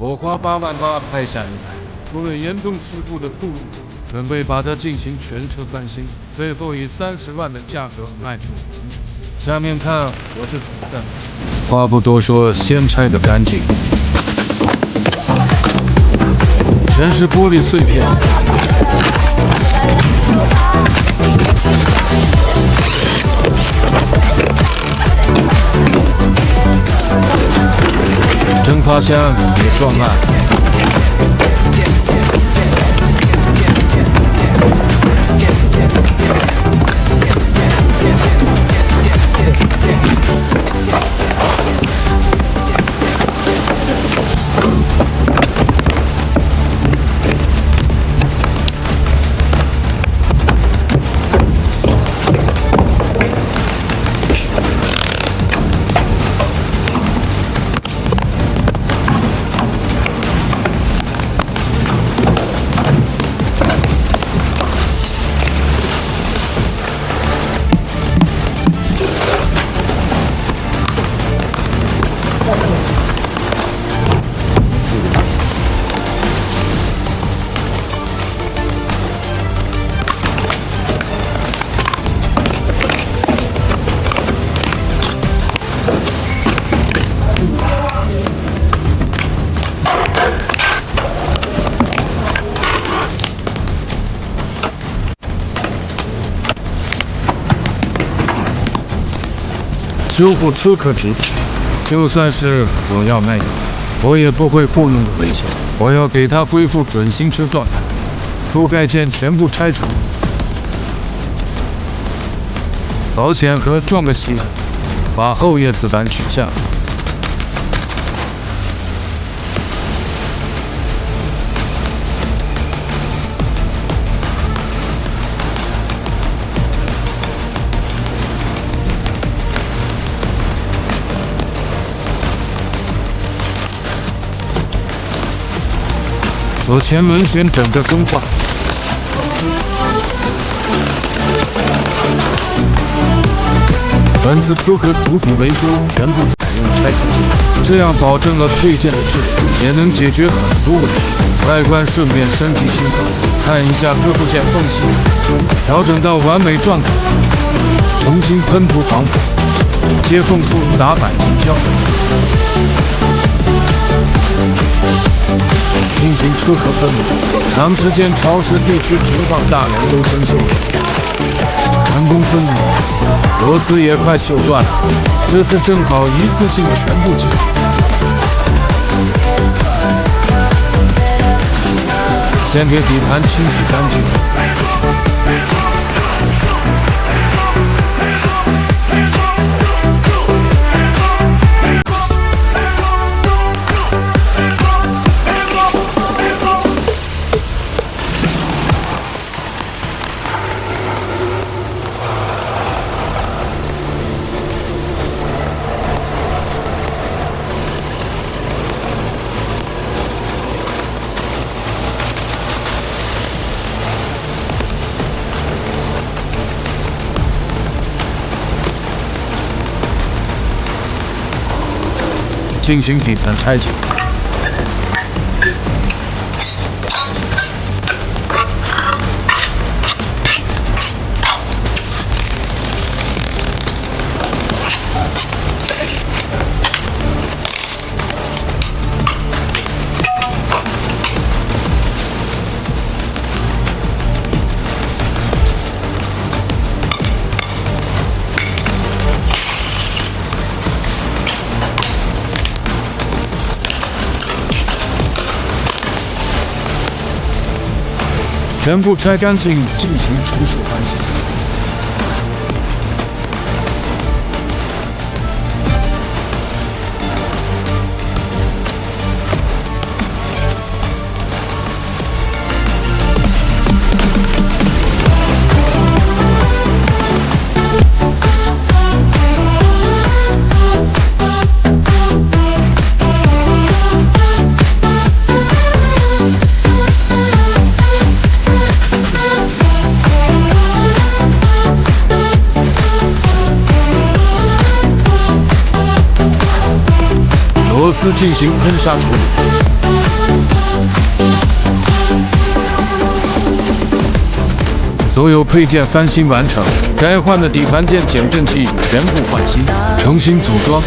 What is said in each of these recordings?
我花8万8拍下一台，出了严重事故的铺路者，准备把它进行全车翻新，最后以30万的价格卖给民主。下面看我是怎么干的。话不多说，先拆个干净，全是玻璃碎片。蒸发箱也撞烂。修复车壳皮，就算是我要卖，我也不会糊弄的维修，我要给它恢复准新车状态，覆盖件全部拆除，保险盒撞个稀烂，把后叶子板取下。左前轮旋整个更换，本次车壳主体维修全部采用拆卸件，这样保证了配件的质量，也能解决很多问题。外观顺便升级新款，看一下各部件缝隙，调整到完美状态，重新喷涂防腐，接缝处打板精胶。进行车壳分离，长时间潮湿地区停放大梁都生锈了，成功分离，螺丝也快锈断了。这次正好一次性全部解决。先给底盘清洗干净。进行底盘拆解。全部拆干净，进行除锈翻新。螺丝进行喷砂处理。所有配件翻新完成，该换的底盘件减震器全部换新，重新组装。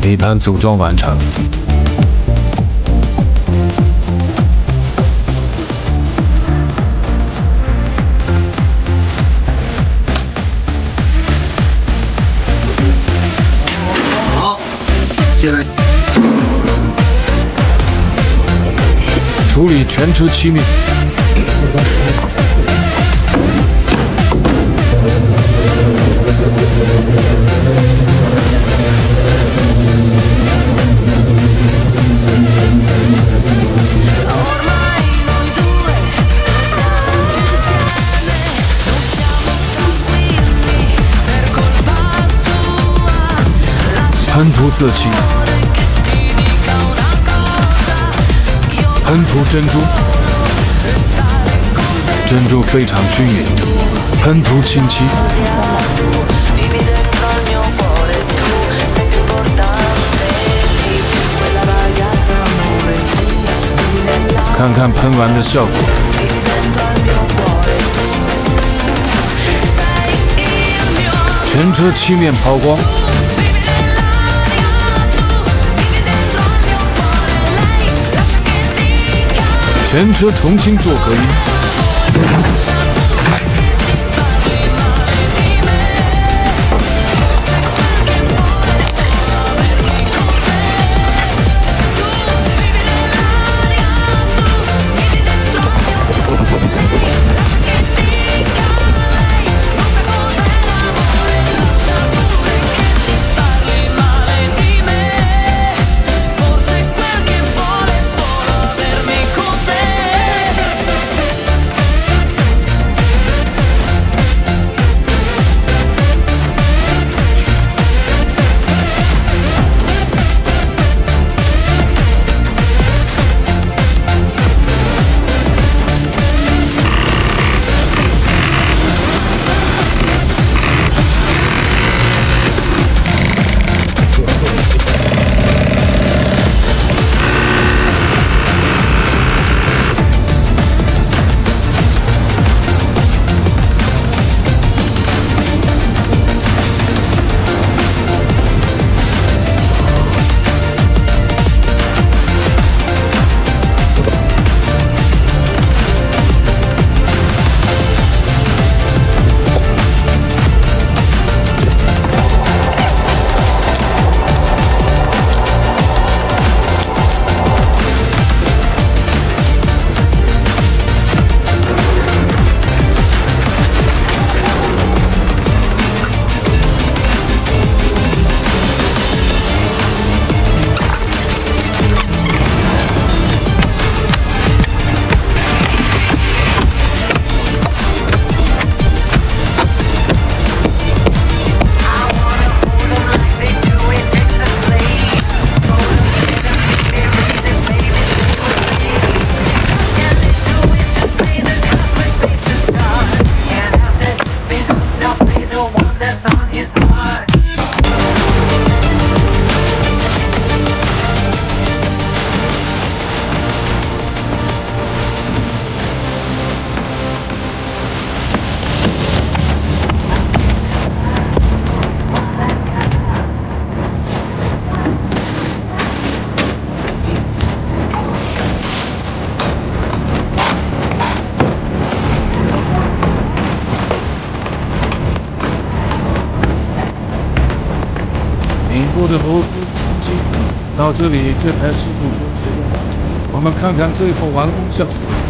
底盘组装完成。好，现在处理全车漆面。喷涂色漆，喷涂珍珠，珍珠非常均匀，喷涂清漆，看看喷完的效果。全车漆面抛光。全车重新做隔音。过的路。机。到这里，这台师傅说可以用了。我们看看最后完工效果。